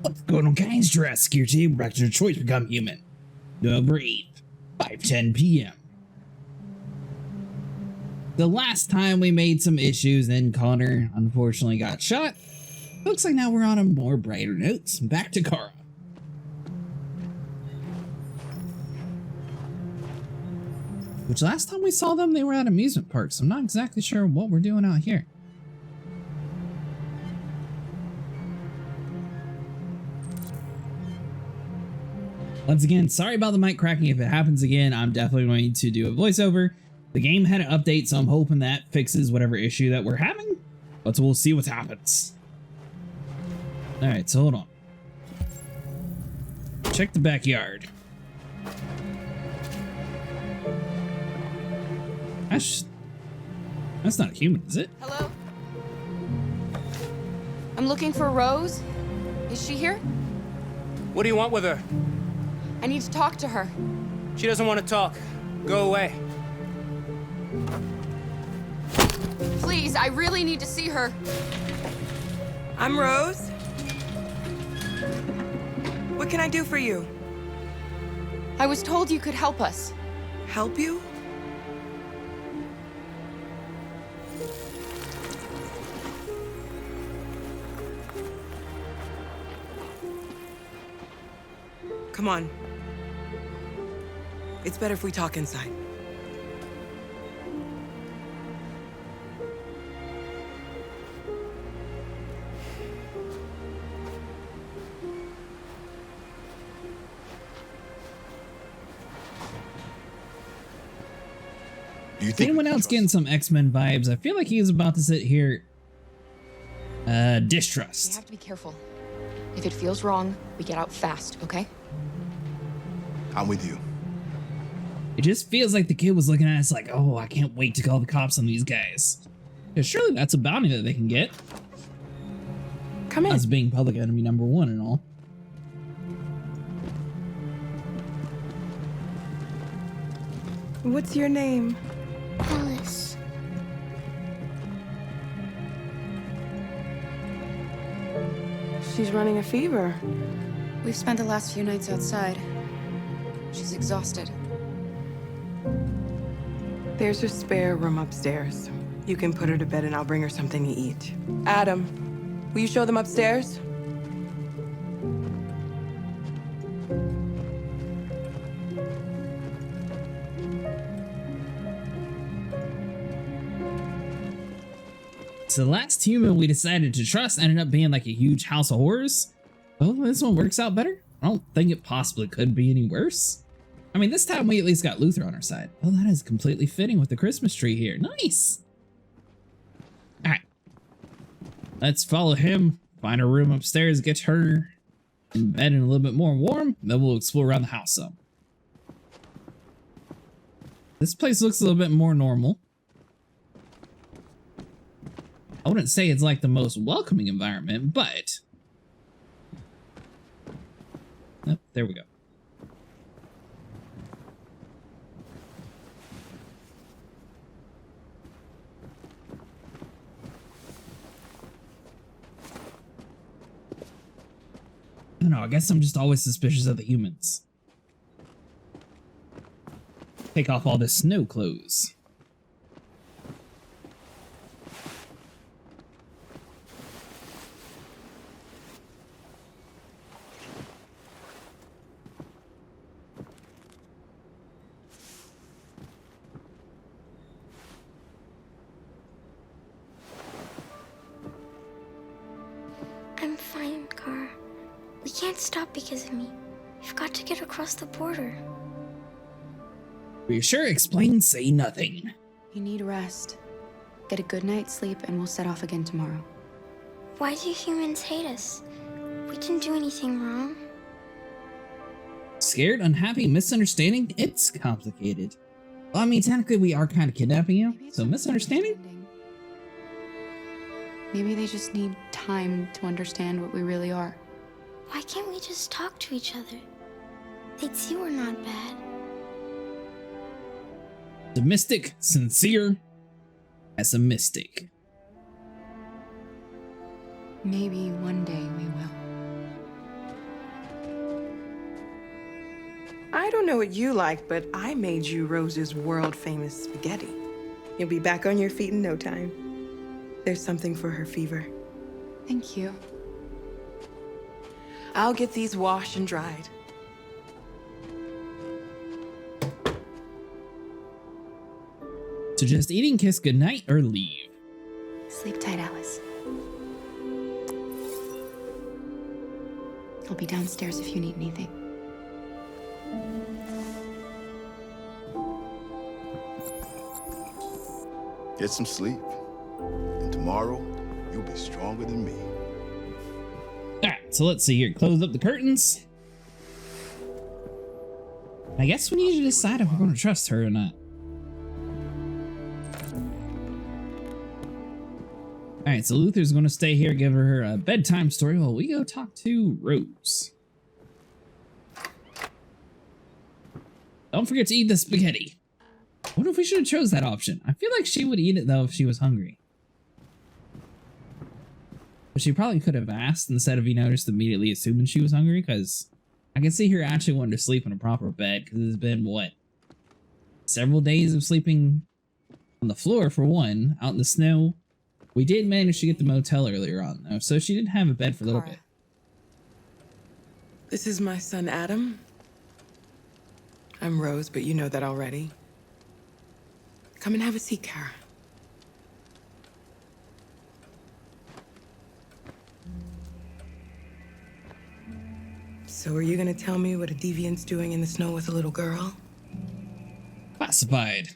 What's going on, guys? Jurassic here today. We're back to Detroit to Become Human. November 8th, 5:10 p.m. The last time we made some issues and Connor unfortunately got shot. Looks like now we're on a more brighter note. Back to Kara. Which last time we saw them, they were at amusement parks. I'm not exactly sure what we're doing out here. Once again, sorry about the mic cracking. If it happens again, I'm definitely going to do a voiceover. The game had an update, so I'm hoping that fixes whatever issue that we're having. But we'll see what happens. Alright, so hold on. Check the backyard. That's not a human, is it? Hello? I'm looking for Rose. Is she here? What do you want with her? I need to talk to her. She doesn't want to talk. Go away. Please, I really need to see her. I'm Rose. What can I do for you? I was told you could help us. Help you? Come on. It's better if we talk inside. Is anyone else getting some X-Men vibes? I feel like he's about to sit here. Distrust. We have to be careful. If it feels wrong, we get out fast, okay? I'm with you. It just feels like the kid was looking at us like, oh, I can't wait to call the cops on these guys. Yeah, surely that's a bounty that they can get. Come in. Us being public enemy #1 and all. What's your name? Alice. She's running a fever. We've spent the last few nights outside. She's exhausted. There's a spare room upstairs. You can put her to bed and I'll bring her something to eat. Adam, will you show them upstairs? So the last human we decided to trust ended up being like a huge house of horrors. Oh, this one works out better? I don't think it possibly could be any worse. I mean, this time we at least got Luther on our side. Oh, that is completely fitting with the Christmas tree here. Nice. All right. Let's follow him, find a room upstairs, get her in bed and a little bit more warm. Then we'll explore around the house some. This place looks a little bit more normal. I wouldn't say it's like the most welcoming environment, but... Oh, there we go. I don't know, I guess I'm just always suspicious of the humans. Take off all this snow clothes. I'm fine, Gar. We can't stop because of me. We've got to get across the border. Reassure, explain, say nothing. You need rest. Get a good night's sleep and we'll set off again tomorrow. Why do humans hate us? We didn't do anything wrong. Scared, unhappy, misunderstanding? It's complicated. Well, I mean, technically we are kind of kidnapping you, so misunderstanding? Maybe they just need time to understand what we really are. Why can't we just talk to each other? They'd see we're not bad. The mystic, sincere as a mystic. Maybe one day we will. I don't know what you like, but I made you Rose's world-famous spaghetti. You'll be back on your feet in no time. There's something for her fever. Thank you. I'll get these washed and dried. So just eating, kiss goodnight, or leave. Sleep tight, Alice. I'll be downstairs if you need anything. Get some sleep. And tomorrow, you'll be stronger than me. Alright, so let's see here. Close up the curtains. I guess we need to decide if we're going to trust her or not. Alright, so Luther's going to stay here, give her a bedtime story while we go talk to Rose. Don't forget to eat the spaghetti. What if we should have chose that option? I feel like she would eat it, though, if she was hungry. But she probably could have asked instead of, just immediately assuming she was hungry, because I can see her actually wanting to sleep in a proper bed, because it's been, what, several days of sleeping on the floor, for one, out in the snow. We did manage to get the motel earlier on, though, so she did have a bed for a little bit. This is my son, Adam. I'm Rose, but you know that already. Come and have a seat, Kara. So are you gonna tell me what a deviant's doing in the snow with a little girl? Classified.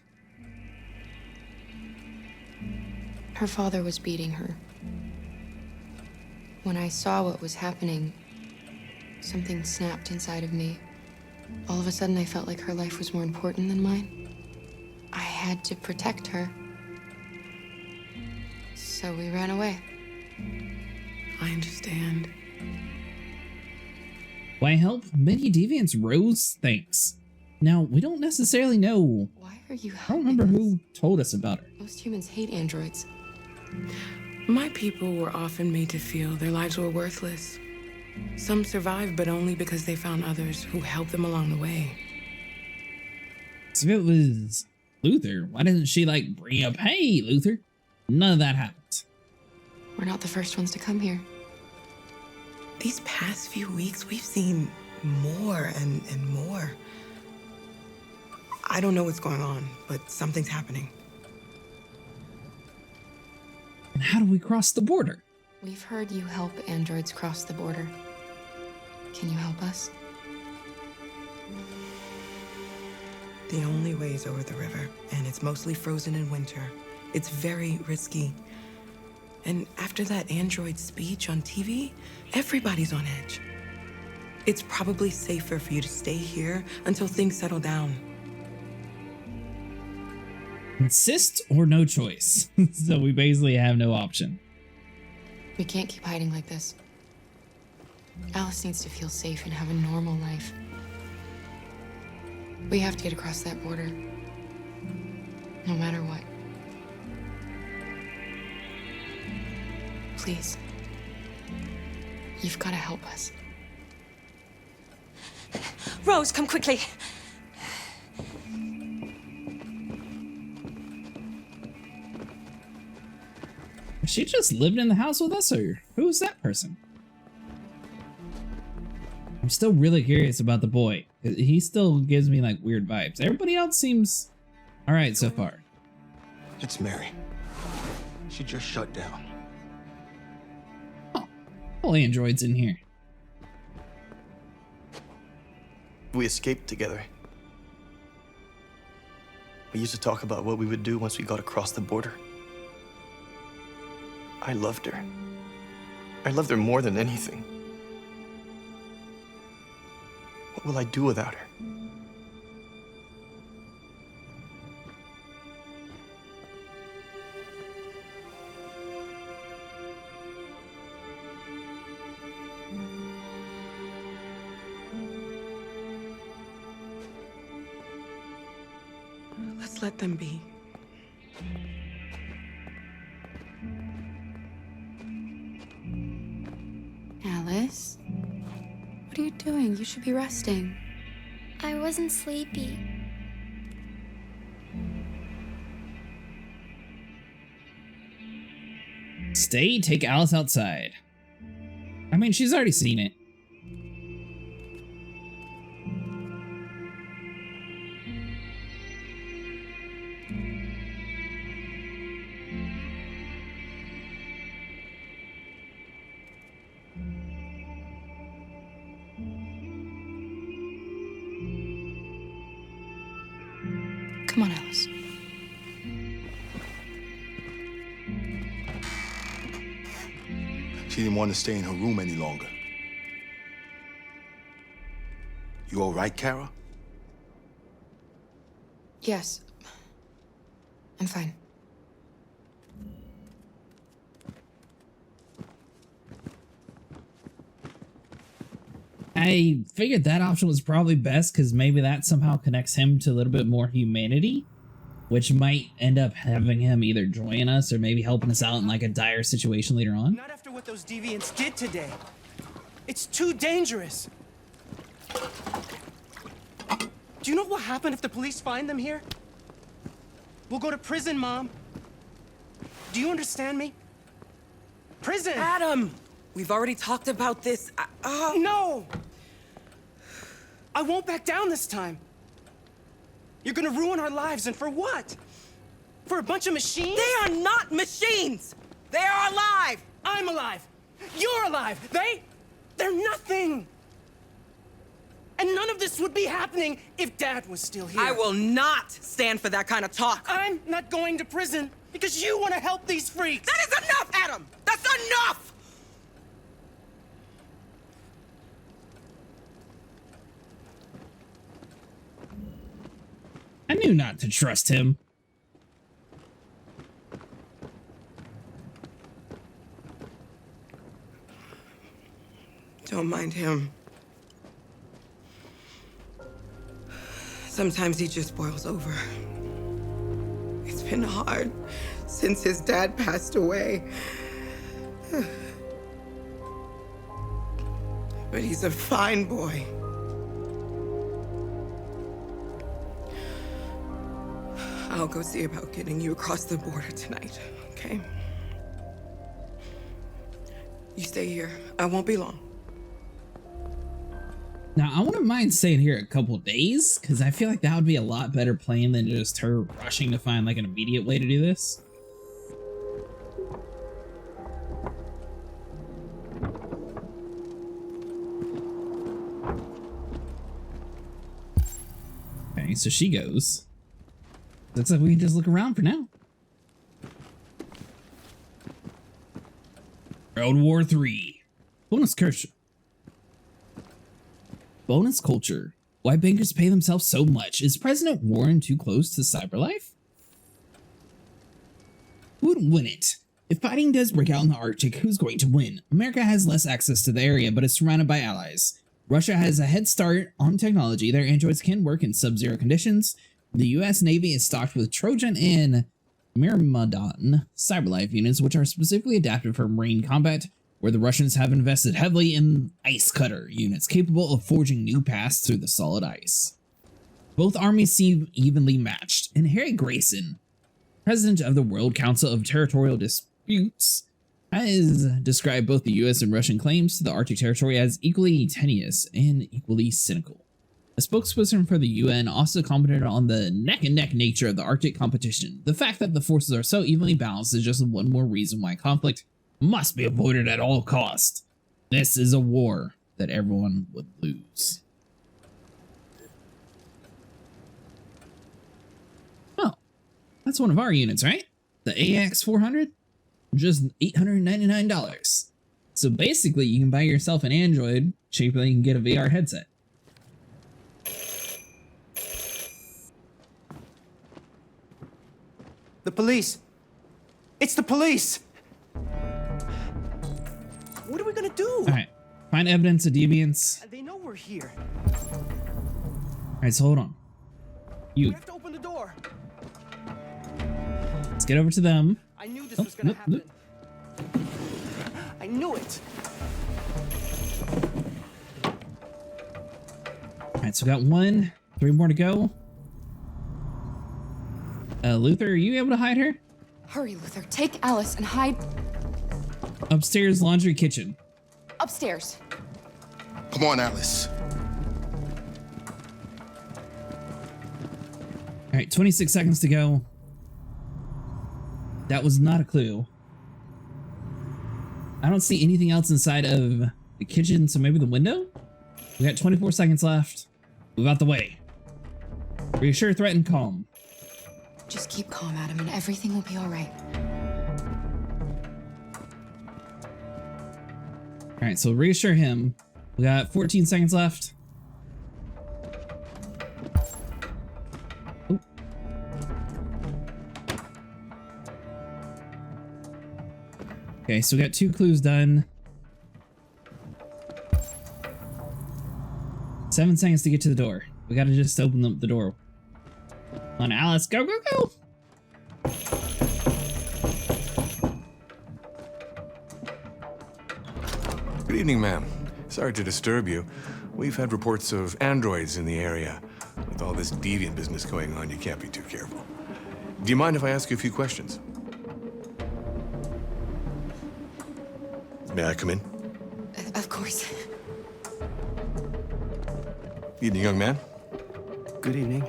Her father was beating her. When I saw what was happening, something snapped inside of me. All of a sudden, I felt like her life was more important than mine. I had to protect her. So we ran away. I understand. Why help many deviants, Rose? Thanks. Now, we don't necessarily know. Why are you I don't helping remember us? who told us about her. Most humans hate androids. My people were often made to feel their lives were worthless. Some survived, but only because they found others who helped them along the way. So if it was Luther, why didn't she, bring up, hey, Luther? None of that happened. We're not the first ones to come here. These past few weeks, we've seen more and more. I don't know what's going on, but something's happening. And how do we cross the border? We've heard you help androids cross the border. Can you help us? The only way is over the river, and it's mostly frozen in winter. It's very risky. And after that android speech on TV, everybody's on edge. It's probably safer for you to stay here until things settle down. Insist or no choice. So we basically have no option. We can't keep hiding like this. Alice needs to feel safe and have a normal life. We have to get across that border. No matter what. Please. You've got to help us. Rose, come quickly. She just lived in the house with us, or who's that person? I'm still really curious about the boy. He still gives me weird vibes. Everybody else seems all right so far. It's Mary. She just shut down. Oh, whole androids in here. We escaped together. We used to talk about what we would do once we got across the border. I loved her. I loved her more than anything. What will I do without her? Let's let them be. Alice? What are you doing? You should be resting. I wasn't sleepy. Stay, take Alice outside. I mean, she's already seen it. Come on, Alice. She didn't want to stay in her room any longer. You all right, Kara? Yes. I'm fine. I figured that option was probably best because maybe that somehow connects him to a little bit more humanity, which might end up having him either join us or maybe helping us out in like a dire situation later on. Not after what those deviants did today. It's too dangerous. Do you know what will happen if the police find them here? We'll go to prison, Mom. Do you understand me? Prison! Adam! We've already talked about this. No! I won't back down this time. You're gonna ruin our lives, and for what? For a bunch of machines? They are not machines! They are alive! I'm alive! You're alive! They're nothing! And none of this would be happening if Dad was still here. I will not stand for that kind of talk. I'm not going to prison because you want to help these freaks! That is enough, Adam! That's enough! I knew not to trust him. Don't mind him. Sometimes he just boils over. It's been hard since his dad passed away. But he's a fine boy. I'll go see about getting you across the border tonight, okay? You stay here. I won't be long. Now, I wouldn't mind staying here a couple days, because I feel like that would be a lot better plan than just her rushing to find like an immediate way to do this. Okay, so she goes. Looks like we can just look around for now. World War III. Bonus culture. Why bankers pay themselves so much? Is President Warren too close to cyberlife? Who'd win it? If fighting does break out in the Arctic, who's going to win? America has less access to the area, but is surrounded by allies. Russia has a head start on technology. Their androids can work in sub-zero conditions. The US Navy is stocked with Trojan and Myrmidon cyberlife units, which are specifically adapted for marine combat, where the Russians have invested heavily in ice cutter units capable of forging new paths through the solid ice. Both armies seem evenly matched, and Harry Grayson, president of the World Council of Territorial Disputes, has described both the US and Russian claims to the Arctic territory as equally tenuous and equally cynical. A spokesperson for the UN also commented on the neck-and-neck nature of the Arctic competition. The fact that the forces are so evenly balanced is just one more reason why conflict must be avoided at all costs. This is a war that everyone would lose. Oh, that's one of our units, right? The AX400? Just $899. So basically, you can buy yourself an Android cheaper than you can get a VR headset. The police! It's the police! What are we gonna do? Alright, find evidence of deviance. They know we're here. Alright, so hold on. We You, have to open the door. let's get over to them. I knew this was gonna happen. I knew it. right, so we got 1, 3 more to go. Luther, are you able to hide her? Hurry, Luther. Take Alice and hide Upstairs, laundry, kitchen. upstairs. Come on, Alice. All right, 26 seconds to go. That was not a clue. I don't see anything else inside of the kitchen, so maybe the window? We got 24 seconds left. Move out the way. Reassure, threaten, calm. Just keep calm, Adam, and everything will be all right. All right, so reassure him. We got 14 seconds left. Oh. Okay, so we got 2 clues done. 7 seconds to get to the door. We gotta just open the door. Come on, Alice, go, go, go! Good evening, ma'am. Sorry to disturb you. We've had reports of androids in the area. With all this deviant business going on, you can't be too careful. Do you mind if I ask you a few questions? May I come in? Of course. Evening, young man. Good evening.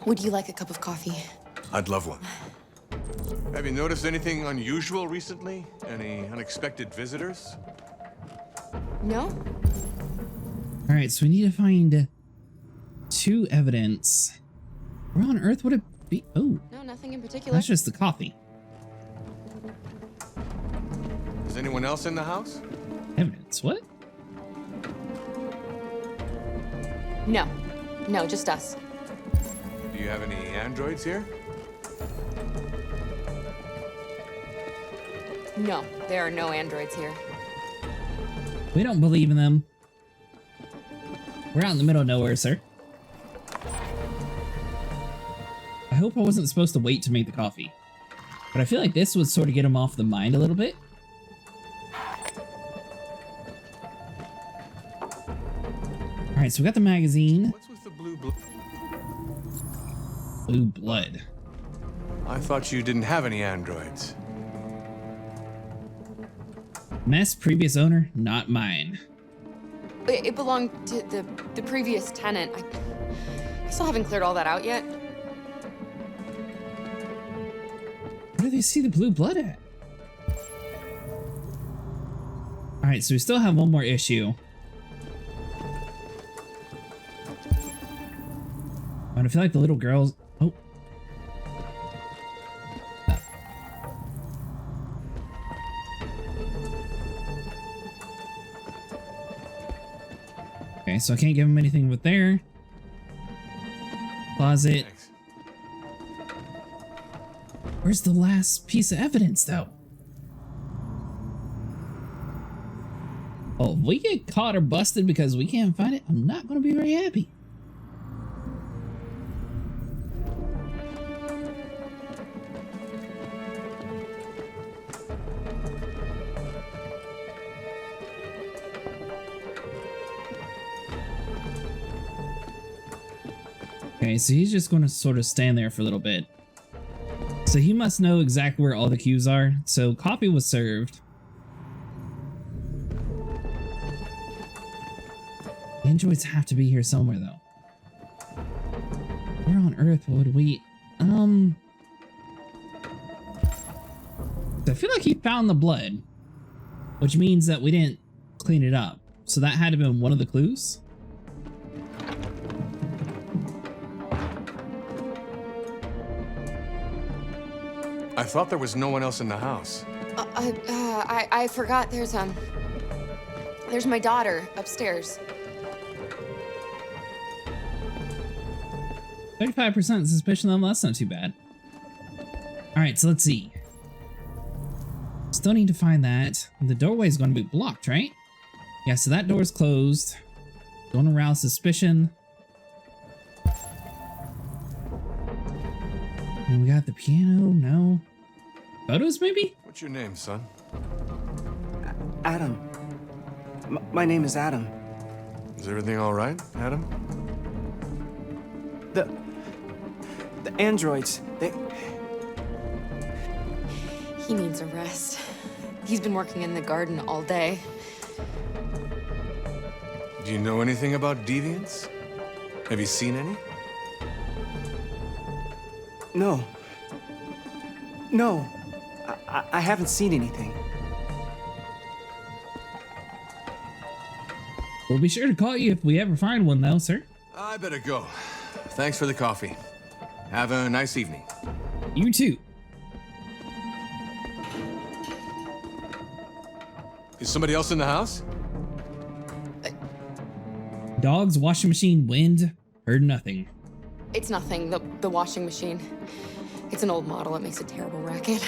Would you like a cup of coffee? I'd love one. Have you noticed anything unusual recently? Any unexpected visitors? No? All right, so we need to find 2 evidence. Where on earth would it be? Oh, No, nothing in particular. that's just the coffee. Is anyone else in the house? Evidence, what? No. No, just us. Do you have any androids here? No, there are no androids here. We don't believe in them. We're out in the middle of nowhere, sir. I hope I wasn't supposed to wait to make the coffee. But I feel like this would sort of get him off the mind a little bit. Alright, so we got the magazine. What's with the blue blood? Blue blood. I thought you didn't have any androids. Mess, previous owner, not mine. It belonged to the previous tenant. I still haven't cleared all that out yet. Where do they see the blue blood at? Alright, so we still have one more issue. And I feel like the little girls... Oh. Okay, so I can't give him anything with there. Closet. Thanks. Where's the last piece of evidence, though? Oh, if we get caught or busted because we can't find it, I'm not going to be very happy. Okay, so he's just going to sort of stand there for a little bit. So he must know exactly where all the cues are. So coffee was served. Androids have to be here somewhere, though. Where on earth would we... I feel like he found the blood, which means that we didn't clean it up. So that had to have been one of the clues. I thought there was no one else in the house. I forgot there's my daughter upstairs. 35% suspicion level, that's not too bad. Alright, so let's see. Still need to find that. The doorway is going to be blocked, right? Yeah, so that door's closed. Don't arouse suspicion. And we got the piano. No. Photos, maybe? What's your name, son? Adam. My name is Adam. Is everything all right, Adam? The androids, He needs a rest. He's been working in the garden all day. Do you know anything about deviants? Have you seen any? No. No. I haven't seen anything. We'll be sure to call you if we ever find one, though, sir. I better go. Thanks for the coffee. Have a nice evening. You too. Is somebody else in the house? Dogs, washing machine, wind. Heard nothing. It's nothing, the washing machine. It's an old model. It makes a terrible racket.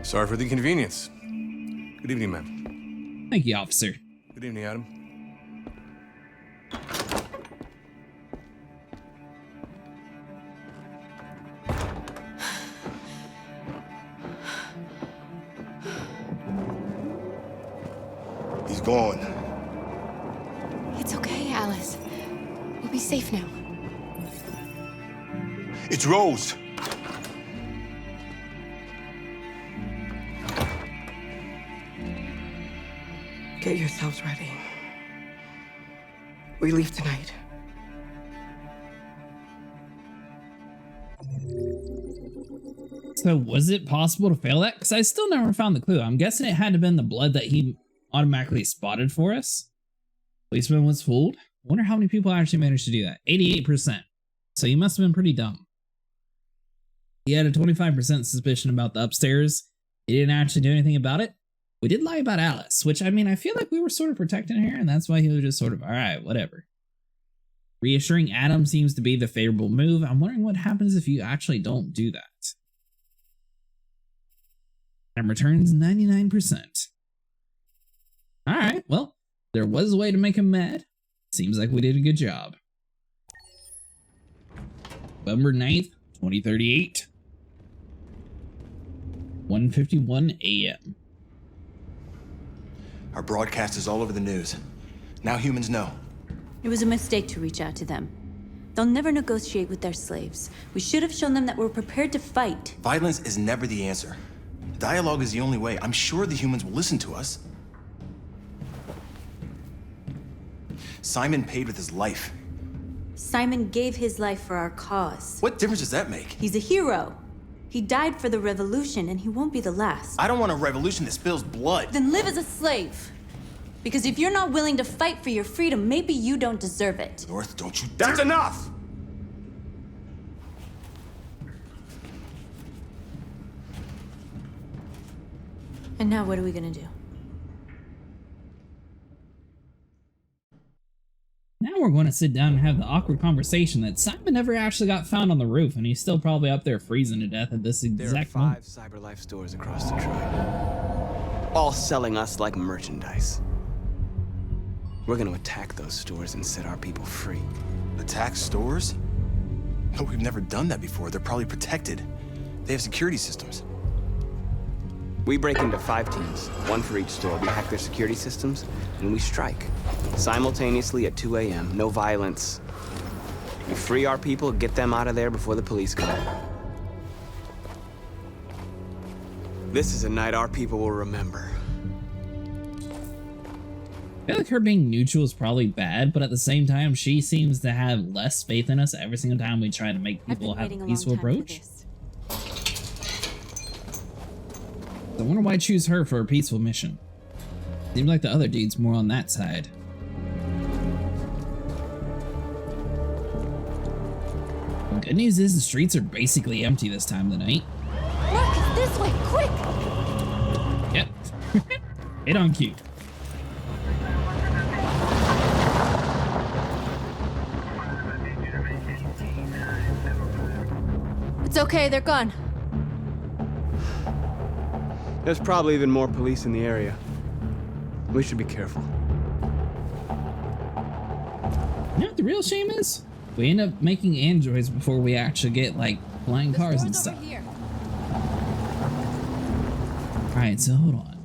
Sorry for the inconvenience. Good evening, ma'am. Thank you, officer. Good evening, Adam. He's gone. It's okay, Alice. We'll be safe now. It's Rose. Get yourselves ready. We leave tonight. So was it possible to fail that? Because I still never found the clue. I'm guessing it had to have been the blood that he automatically spotted for us. Policeman was fooled. Wonder how many people actually managed to do that. 88%. So he must have been pretty dumb. He had a 25% suspicion about the upstairs. He didn't actually do anything about it. We did lie about Alice, which, I mean, I feel like we were sort of protecting her, and that's why he was just sort of, all right, whatever. Reassuring Adam seems to be the favorable move. I'm wondering what happens if you actually don't do that. And returns 99%. All right, well, there was a way to make him mad. Seems like we did a good job. November 9th, 2038. 1:51 a.m. Our broadcast is all over the news. Now humans know. It was a mistake to reach out to them. They'll never negotiate with their slaves. We should have shown them that we're prepared to fight. Violence is never the answer. Dialogue is the only way. I'm sure the humans will listen to us. Simon paid with his life. Simon gave his life for our cause. What difference does that make? He's a hero. He died for the revolution, and he won't be the last. I don't want a revolution that spills blood. Then live as a slave. Because if you're not willing to fight for your freedom, maybe you don't deserve it. North, don't you... That's enough! And now what are we gonna do? Now we're going to sit down and have the awkward conversation that Simon never actually got found on the roof, and he's still probably up there freezing to death at this exact moment. There are 5 CyberLife stores across Detroit, all selling us like merchandise. We're gonna attack those stores and set our people free. Attack stores? No, we've never done that before. They're probably protected. They have security systems. We break into 5 teams, 1 for each store. We hack their security systems, and we strike. Simultaneously at 2 a.m., no violence. We free our people, get them out of there before the police come. This is a night our people will remember. I feel like her being neutral is probably bad, but at the same time, she seems to have less faith in us every single time we try to make people have a peaceful approach. I wonder why I choose her for a peaceful mission. Seems like the other dude's more on that side. The good news is the streets are basically empty this time of the night. Marcus, this way, quick! Yep. Hit on cue. It's okay, they're gone. There's probably even more police in the area. We should be careful. You know what the real shame is? We end up making androids before we actually get, like, flying cars and stuff. Alright, so hold on.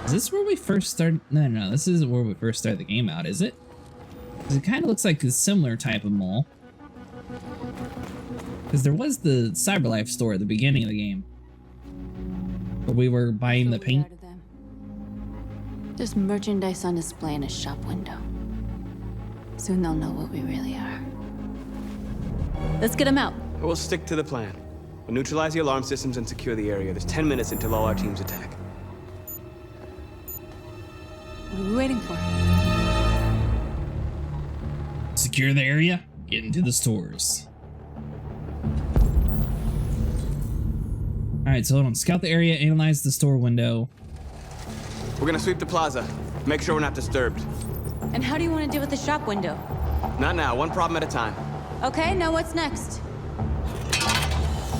Is this where we first start? No, this isn't where we first start the game out, is it? 'Cause it kind of looks like a similar type of mall. Because there was the CyberLife store at the beginning of the game. Where we were buying the paint. There's merchandise on display in a shop window. Soon they'll know what we really are. Let's get them out. We'll stick to the plan. We'll neutralize the alarm systems and secure the area. There's 10 minutes until all our teams attack. What are we waiting for? Secure the area, get into the stores. Alright, so hold on. Scout the area, analyze the store window. We're gonna sweep the plaza. Make sure we're not disturbed. And how do you want to deal with the shop window? Not now, one problem at a time. Okay, now what's next?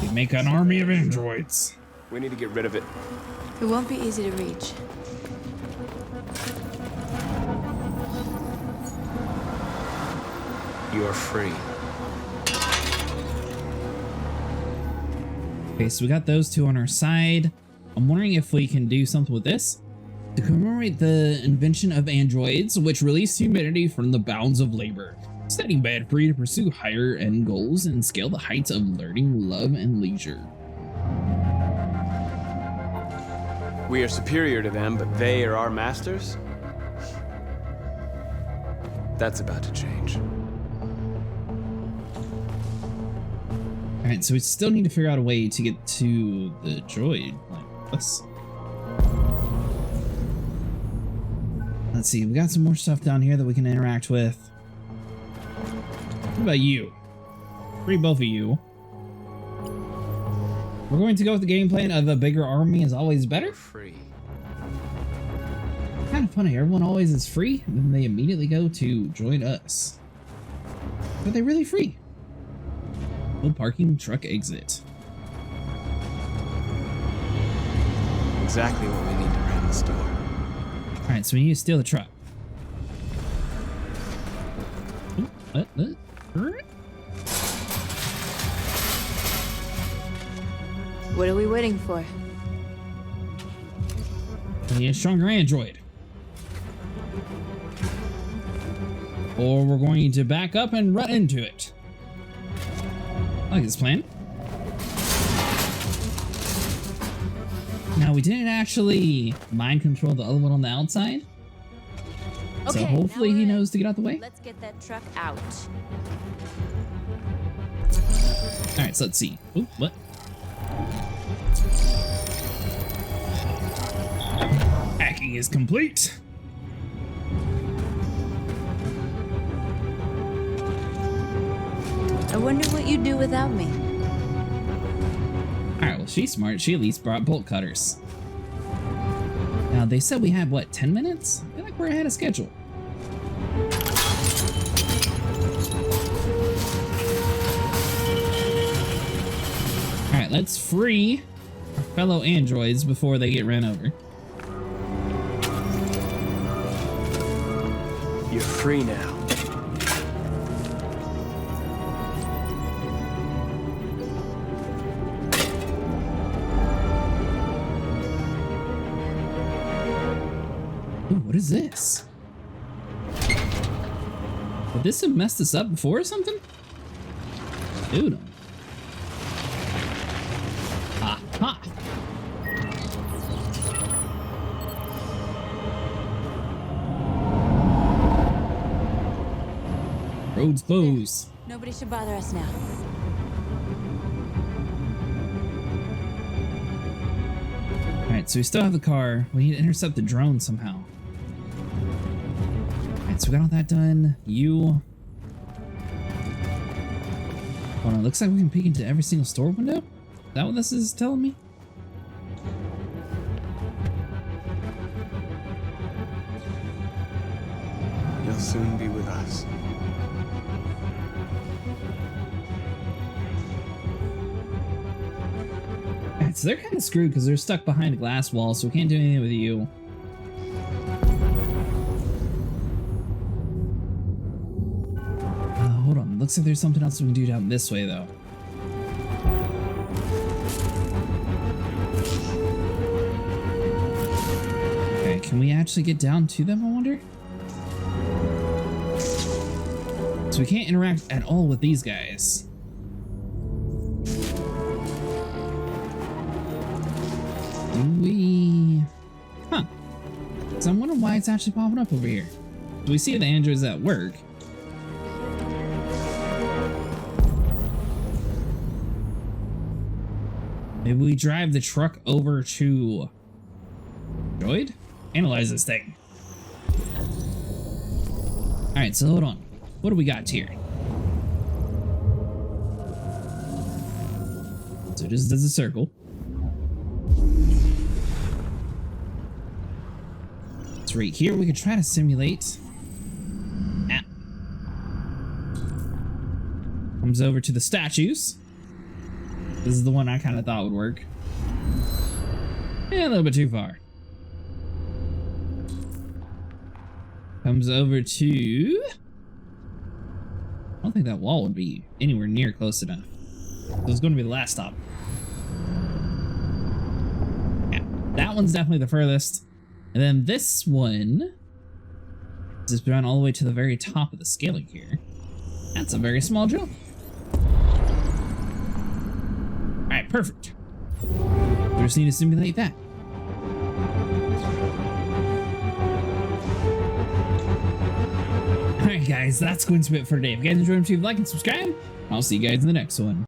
We make an army of androids. We need to get rid of it. It won't be easy to reach. You're free. Okay, so we got those two on our side. I'm wondering if we can do something with this. To commemorate the invention of androids, which release humanity from the bounds of labor, setting man free to pursue higher end goals and scale the heights of learning, love, and leisure. We are superior to them, but they are our masters? That's about to change. Alright, so we still need to figure out a way to get to the droid. Like, let's see, we got some more stuff down here that we can interact with. What about you? Free both of you. We're going to go with the game plan of a bigger army is always better. Free. Kind of funny, everyone always is free, and then they immediately go to join us. But they're really free. No parking, truck exit. Exactly what we need to ram the store. Alright, so we need to steal the truck. Ooh, what? What are we waiting for? We need a stronger android. Or we're going to back up and run into it. I like this plan. Now, we didn't actually mind control the other one on the outside. Okay, so hopefully he knows to get out the way. Let's get that truck out. Alright, so let's see. Ooh, what? Hacking is complete. I wonder what you'd do without me. Alright, well, she's smart. She at least brought bolt cutters. Now, they said we had, what, 10 minutes? I feel like we're ahead of schedule. Alright, let's free our fellow androids before they get ran over. You're free now. Ooh, what is this? Would this have messed us up before or something? Dude. Aha! Roads closed. Nobody should bother us now. Alright, so we still have the car. We need to intercept the drone somehow. Alright, so we got all that done. You. Hold on, looks like we can peek into every single store window? Is that what this is telling me? You'll soon be with us. Alright, so they're kind of screwed because they're stuck behind a glass wall, so we can't do anything with you. Hold on, looks like there's something else we can do down this way, though. Can we actually get down to them, I wonder? So we can't interact at all with these guys. Huh. So I'm wondering why it's actually popping up over here. So we see the androids at work. Maybe we drive the truck over to Droid? Analyze this thing. Alright, so hold on. What do we got here? So it just does a circle. So right here we could try to simulate. Comes over to the statues. This is the one I kind of thought would work. Yeah, a little bit too far. Comes over to... I don't think that wall would be anywhere near close enough. So it's going to be the last stop. Yeah, that one's definitely the furthest. And then this one is down all the way to the very top of the scaling here. That's a very small jump. Alright, perfect. We just need to simulate that. Alright guys, that's going to be it for today. If you guys enjoyed, please like and subscribe. I'll see you guys in the next one.